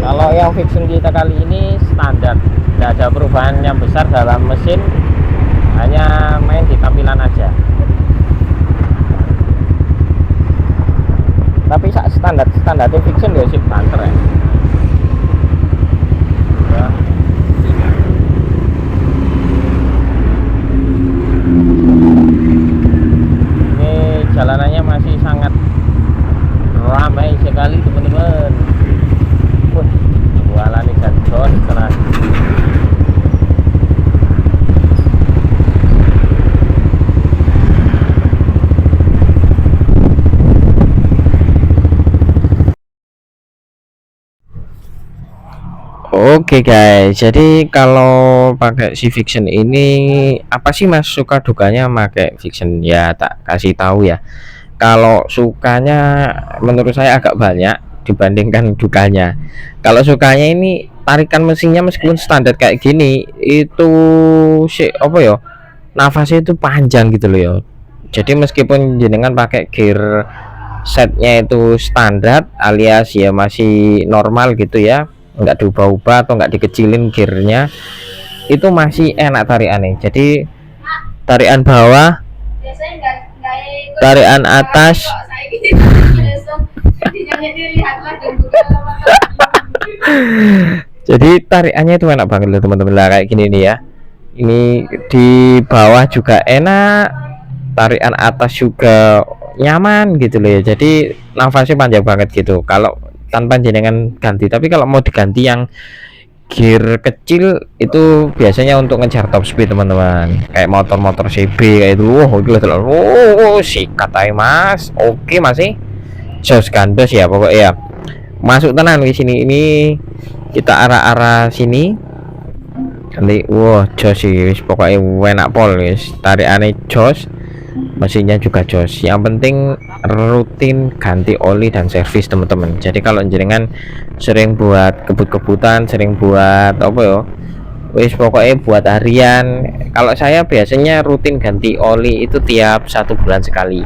Kalau yang fiction kita kali ini standar, tidak ada perubahan yang besar dalam mesin, hanya main di tampilan aja. Tapi standar fiction ya sih banter ya. Ini jalanannya masih sangat ramai sekali teman-teman. Jualan ikan jos keras. Oke guys, jadi kalau pakai si Viction ini apa sih mas suka dukanya pakai Viction? Ya tak kasih tahu ya. Kalau sukanya menurut saya agak banyak dibandingkan dukanya. Kalau sukanya ini tarikan mesinnya meskipun standar kayak gini itu si apa ya, nafasnya itu panjang gitu loh ya. Jadi meskipun jenengan pakai gear setnya itu standar alias ya masih normal gitu ya, nggak diubah-ubah atau nggak dikecilin gearnya, itu masih enak tarikannya. Jadi tarikan bawah, tarikan atas, jadi tarikannya itu enak banget loh teman-teman. Lah kayak gini nih ya, ini di bawah juga enak, tarikan atas juga nyaman gitu loh ya. Jadi nafasnya panjang banget gitu kalau tanpa jenengan ganti. Tapi kalau mau diganti yang gear kecil itu biasanya untuk ngejar top speed teman-teman, kayak motor-motor CB kayak itu. Sikat aja mas. Oke masih jos gandos ya pokoknya ya. Masuk tenan di sini, ini kita arah-arah sini nanti. Jos sih pokoknya enak pol guys, tarikannya jos, mesinnya juga jos. Yang penting rutin ganti oli dan servis teman-teman. Jadi kalau jenengan sering buat kebut-kebutan, sering buat apa ya, wis pokoknya buat harian. Kalau saya biasanya rutin ganti oli itu tiap 1 bulan sekali.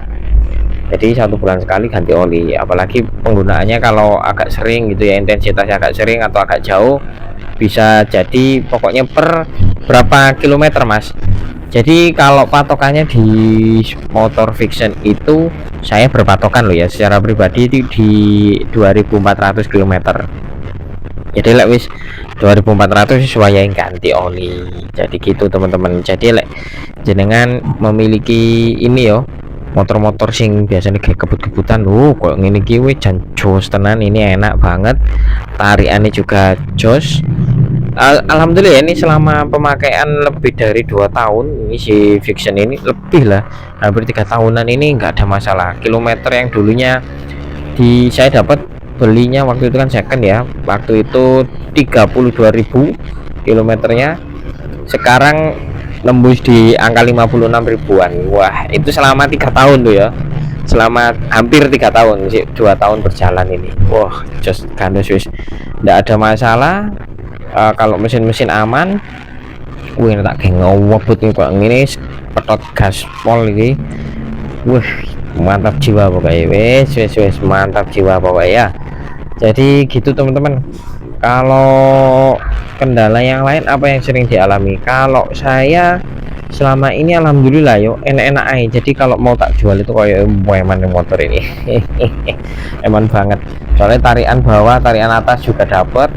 Jadi 1 bulan sekali ganti oli. Apalagi penggunaannya kalau agak sering gitu ya, intensitasnya agak sering atau agak jauh, bisa jadi pokoknya per berapa kilometer mas. Jadi kalau patokannya di motor Viction itu saya berpatokan loh ya secara pribadi itu di 2400 km. Jadi lek wis 2400 sesuai yang ganti oli. Jadi gitu teman-teman. Jadi lek jenengan memiliki ini yo, motor-motor sing biasanya kayak kebut-kebutan, kok ngene iki wis jan jos tenan, ini enak banget. Tarikannya juga jos. Alhamdulillah ini selama pemakaian lebih dari 2 tahun ini si Viction ini, lebih lah hampir 3 tahunan ini nggak ada masalah. Kilometer yang dulunya saya dapat belinya waktu itu kan second ya, waktu itu 32.000 kilometernya, sekarang nembus di angka 56 ribuan. Wah itu selama 3 tahun tuh ya, selama hampir 3 tahun sih, 2 tahun berjalan ini. Wah just gandos wis nggak ada masalah. Kalau mesin-mesin aman, wih tak kayak ngewebut nih kok ini petot gaspol ini. Wih mantap jiwa pokoknya, wes mantap jiwa pokoknya ya. Jadi gitu teman-teman. Kalau kendala yang lain apa yang sering dialami? Kalau saya selama ini alhamdulillah yo enak-enak aja. Jadi kalau mau tak jual itu kayak eman motor ini. Eman banget. Soalnya tarikan bawah, tarikan atas juga dapat.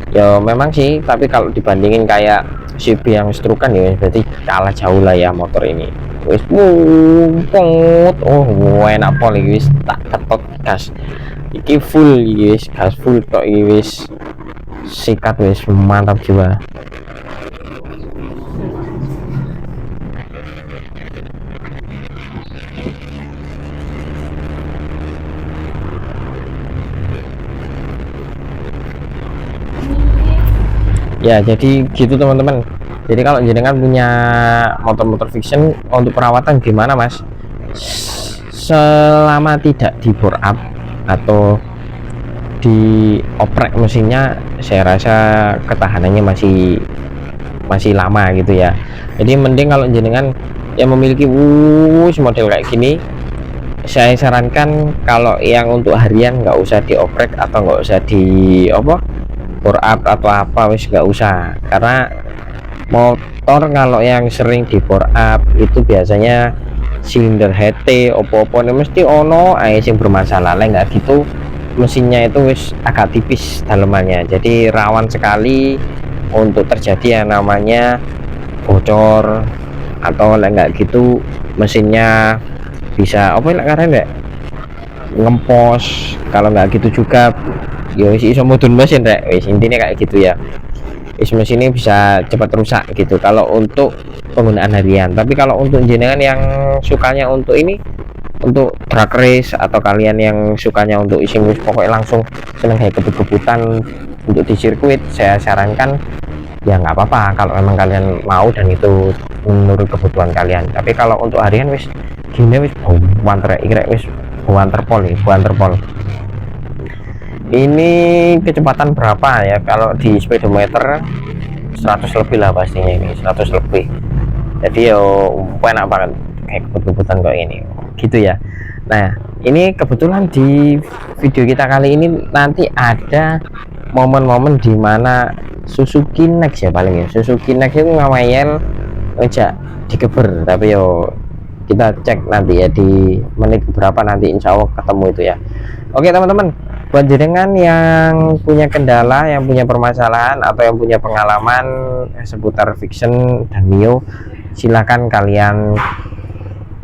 Ya memang sih, tapi kalau dibandingin kayak CB yang strukan ya berarti kalah jauh lah ya motor ini. Wis mumpung, enak pol iki wis tak ketot gas. Iki full iki wis gas full tok iki wis sikat wis mantap jiwa. Ya jadi gitu teman-teman. Jadi kalau jenengan punya motor-motor Viction untuk perawatan gimana mas? Selama tidak di bore up atau dioprek mesinnya, saya rasa ketahanannya masih lama gitu ya. Jadi mending kalau jenengan yang memiliki model kayak gini, saya sarankan kalau yang untuk harian nggak usah dioprek atau nggak usah bore up atau apa wis nggak usah, karena motor kalau yang sering di bore up itu biasanya silinder HT opo-opo ini mesti ono ae sing bermasalah. Lah nggak gitu mesinnya itu wis agak tipis dalemannya, jadi rawan sekali untuk terjadi yang namanya bocor, atau nggak gitu mesinnya bisa apa ya karena enggak ngempos. Kalau nggak gitu juga ya wis iso mudun mesin rek, wis intinya kayak gitu ya, wis mesin ini bisa cepat rusak gitu kalau untuk penggunaan harian. Tapi kalau untuk jenengan yang sukanya untuk ini, untuk drag race, atau kalian yang sukanya untuk isi wis pokoknya langsung seneng kayak kebut-kebutan untuk di sirkuit, saya sarankan ya nggak apa-apa kalau memang kalian mau dan itu menurut kebutuhan kalian. Tapi kalau untuk harian wis gini wis wanter wis wanterpol nih, wanterpol. Ini kecepatan berapa ya kalau di speedometer? 100 lebih lah pastinya, ini 100 lebih. Jadi yo enak banget kayak kebut-kebutan kayak ini gitu ya. Nah ini kebetulan di video kita kali ini nanti ada momen-momen dimana Suzuki Next ya, paling ya Suzuki Next itu ngamayel ngejak dikeber, tapi yo kita cek nanti ya di menit berapa nanti, insya Allah ketemu itu ya. Oke teman-teman, buat jenengan yang punya kendala, yang punya permasalahan, atau yang punya pengalaman seputar Vixion dan Mio, silahkan kalian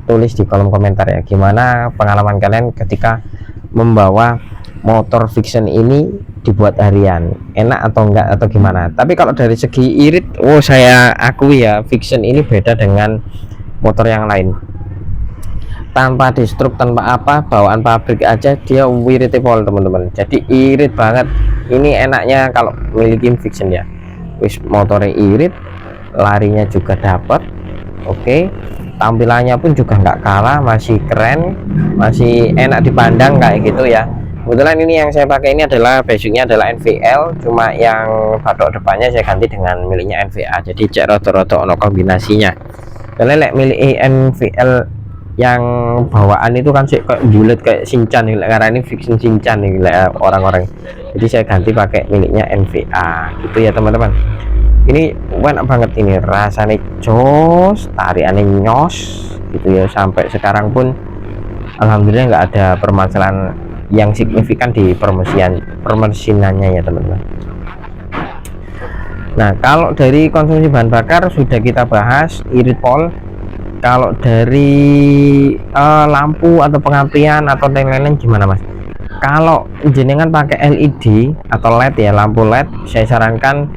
tulis di kolom komentar ya, gimana pengalaman kalian ketika membawa motor Vixion ini dibuat harian, enak atau enggak atau gimana. Tapi kalau dari segi irit, saya akui ya Vixion ini beda dengan motor yang lain. Tanpa distruk, tanpa apa, bawaan pabrik aja dia wiritable teman-teman, jadi irit banget. Ini enaknya kalau miliki Vixion ya, wis motornya irit, larinya juga dapat, oke. Tampilannya pun juga nggak kalah, masih keren, masih enak dipandang kayak gitu ya. Kebetulan ini yang saya pakai ini adalah basicnya adalah NVL, cuma yang batok depannya saya ganti dengan miliknya NVA, jadi cek roto-roto ono kombinasinya. Kalian milih NVL yang bawaan itu kan sih kayak bulat kayak Shinchan nih, karena ini Vixion Shinchan nih orang-orang, jadi saya ganti pakai miliknya NVA gitu ya teman-teman. Ini enak banget, ini rasanya jos, tariannya nyos gitu ya. Sampai sekarang pun alhamdulillah nggak ada permasalahan yang signifikan di permesinannya ya teman-teman. Nah kalau dari konsumsi bahan bakar sudah kita bahas, irit pol. Kalau dari lampu atau pengampian atau lain-lain gimana mas? Kalau jenengan pakai LED atau LED ya, lampu LED, saya sarankan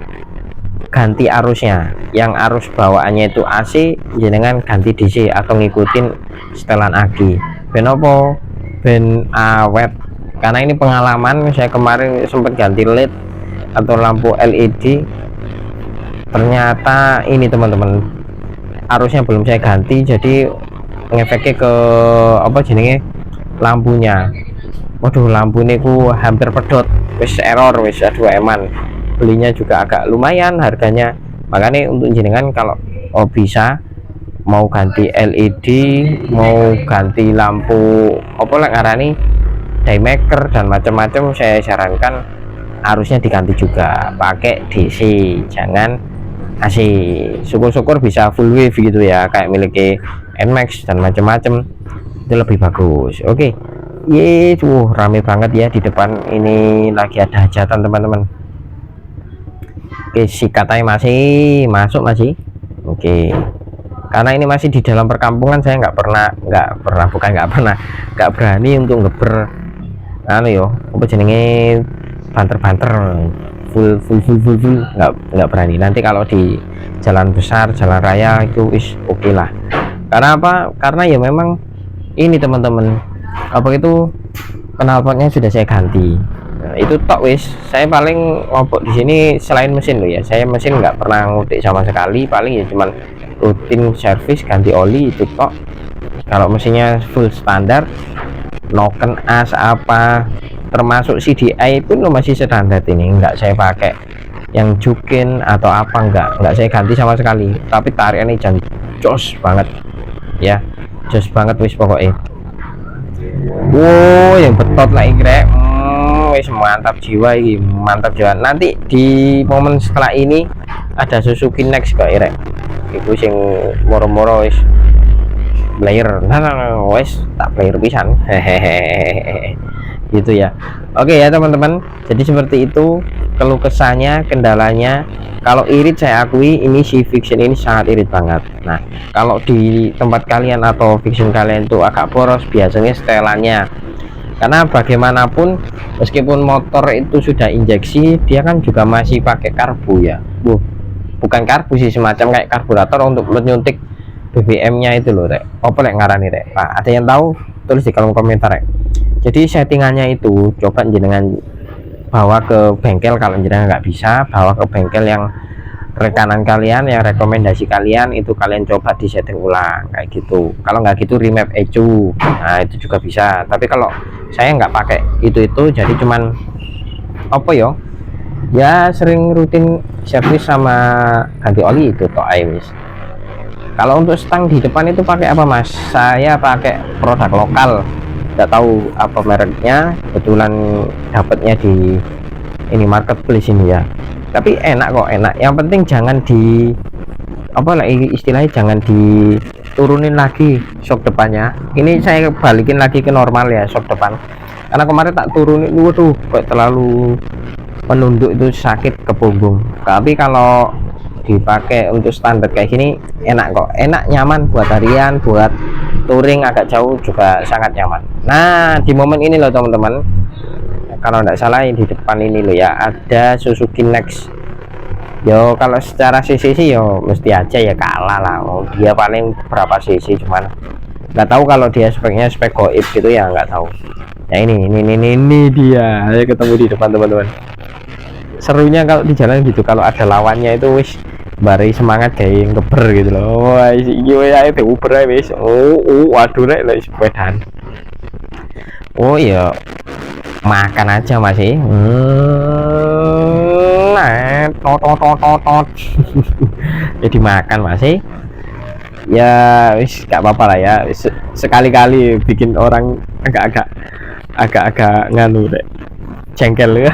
ganti arusnya. Yang arus bawaannya itu AC, jenengan ganti DC atau ngikutin setelan aki. Ben opo? Ben awet. Karena ini pengalaman saya kemarin sempat ganti LED atau lampu LED, ternyata ini teman-teman arusnya belum saya ganti, jadi ngefeknya ke apa jenenge lampunya. Waduh, lampu ini ku hampir pedot, wis error, wis aduh eman. Belinya juga agak lumayan harganya. Makanya untuk jenengan kalau bisa mau ganti LED, mau ganti lampu apa lah ngarani daymaker dan macam-macam, saya sarankan arusnya diganti juga pakai DC, jangan AC. Syukur-syukur bisa full wave gitu ya, kayak miliki NMAX dan macam-macam, itu lebih bagus. Oke, rame banget ya di depan ini, lagi ada hajatan teman-teman. Oke, si katanya masih masuk masih. Oke, karena ini masih di dalam perkampungan, saya nggak berani untuk ngeber anu yo apa jenenge banter-banter full nggak berani. Nanti kalau di jalan besar, jalan raya itu oke lah. Karena apa? Karena ya memang ini teman-teman, apa itu knalpotnya sudah saya ganti. Nah, itu tok wis. Saya paling ngobok di sini selain mesin loh ya, saya mesin nggak pernah ngutik sama sekali, paling ya cuman rutin servis ganti oli itu tok. Kalau mesinnya full standar, noken as apa termasuk CDI pun lo masih standar, ini enggak saya pakai yang jukin atau apa, enggak saya ganti sama sekali. Tapi tarian ini jangan jos banget ya, jos banget wis pokoknya. Wow, yang betot lah ingrek wis mantap jiwa iki, mantap jiwa. Nanti di momen setelah ini ada Suzuki Next kok irek. Iku sing moro-moro wis player. Nah, wis tak player pisan. Hehehe. Gitu ya. Oke ya teman-teman. Jadi seperti itu keluh kesahnya, kendalanya. Kalau irit saya akui ini si Vision ini sangat irit banget. Nah, kalau di tempat kalian atau Vision kalian itu agak boros, biasanya setelannya. Karena bagaimanapun meskipun motor itu sudah injeksi, dia kan juga masih pakai karbu ya. Bukan karbu sih, semacam kayak karburator untuk menyuntik BBM-nya itu loh, Rek. Apa lek ngarani, Rek? Nah, ada yang tahu? Tulis di kolom komentar, Rek. Jadi settingannya itu coba jenengan bawa ke bengkel. Kalau jenengan nggak bisa, bawa ke bengkel yang rekanan kalian, yang rekomendasi kalian, itu kalian coba di setting ulang kayak gitu. Kalau nggak gitu remap ECU, nah itu juga bisa. Tapi kalau saya nggak pakai itu jadi cuman apa ya sering rutin servis sama ganti oli itu toh wis. Kalau untuk stang di depan itu pakai apa Mas? Saya pakai produk lokal, nggak tahu apa mereknya, kebetulan dapatnya di ini marketplace ini ya. Tapi enak kok, enak. Yang penting jangan di apa lah istilahnya, jangan diturunin lagi shock depannya. Ini saya balikin lagi ke normal ya shock depan, karena kemarin tak turunin, waduh kok terlalu menunduk, itu sakit ke punggung. Tapi kalau dipakai untuk standar kayak gini enak kok, enak, nyaman buat harian, buat touring agak jauh juga sangat nyaman. Nah di momen ini loh teman-teman, kalau tidak salah di depan ini loh ya, ada Suzuki Next. Yo kalau secara cc sih yo mesti aja ya kalah lah, dia paling berapa cc, cuman nggak tahu kalau dia speknya spek goib gitu ya, nggak tahu ya. Ini dia, ayo ketemu di depan teman-teman. Serunya kalau di jalan gitu, kalau ada lawannya itu wis bari semangat kayak ngeber gitu loh. Wah iya itu Uber wis. Waduh rek lek sepedan. Oh iya, makan aja masih. Nah, tot. Jadi makan masih. Ya wis gak apa-apa lah ya. Sekali-kali bikin orang agak nganu deh. Jengkel.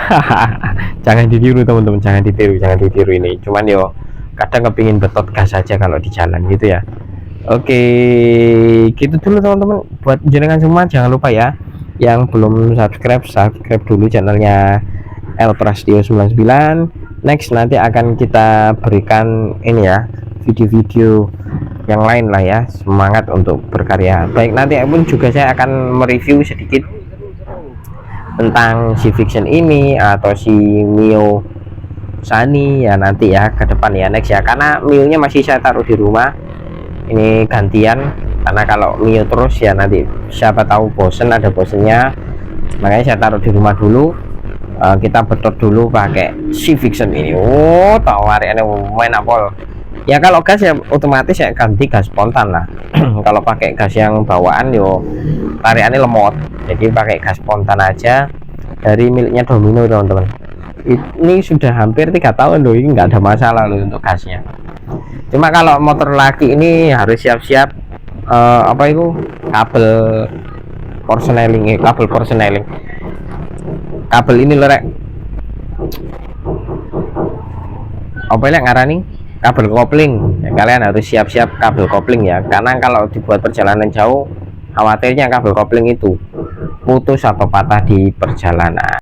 Jangan ditiru teman-teman, jangan ditiru ini. Cuman yo kadang kepingin betot gas aja kalau di jalan gitu ya. Oke, gitu dulu teman-teman. Buat jenengan semua jangan lupa ya, yang belum subscribe dulu channelnya El Prasetyo 99. Next nanti akan kita berikan ini ya, video-video yang lain lah ya. Semangat untuk berkarya. Baik, nanti pun juga saya akan mereview sedikit tentang si Vision ini atau si Mio Sunny ya nanti ya ke depan ya, next ya. Karena Mio nya masih saya taruh di rumah, ini gantian. Karena kalau Mio terus ya nanti siapa tahu bosen, ada bosennya, makanya saya taruh di rumah dulu. Kita betot dulu pakai si Vision ini. Oh tahu hari ini main apa ya. Kalau gas ya otomatis ya ganti gas spontan lah. Kalau pakai gas yang bawaan yo tariannya lemot, jadi pakai gas spontan aja dari miliknya Domino teman-teman. Ini sudah hampir 3 tahun loh, ini nggak ada masalah loh untuk gasnya. Cuma kalau motor laki ini harus siap-siap apa itu kabel porseneling, kabel ini lorek apa yang ngarani kabel kopling ya, kalian harus siap-siap kabel kopling ya, karena kalau dibuat perjalanan jauh khawatirnya kabel kopling itu putus atau patah di perjalanan.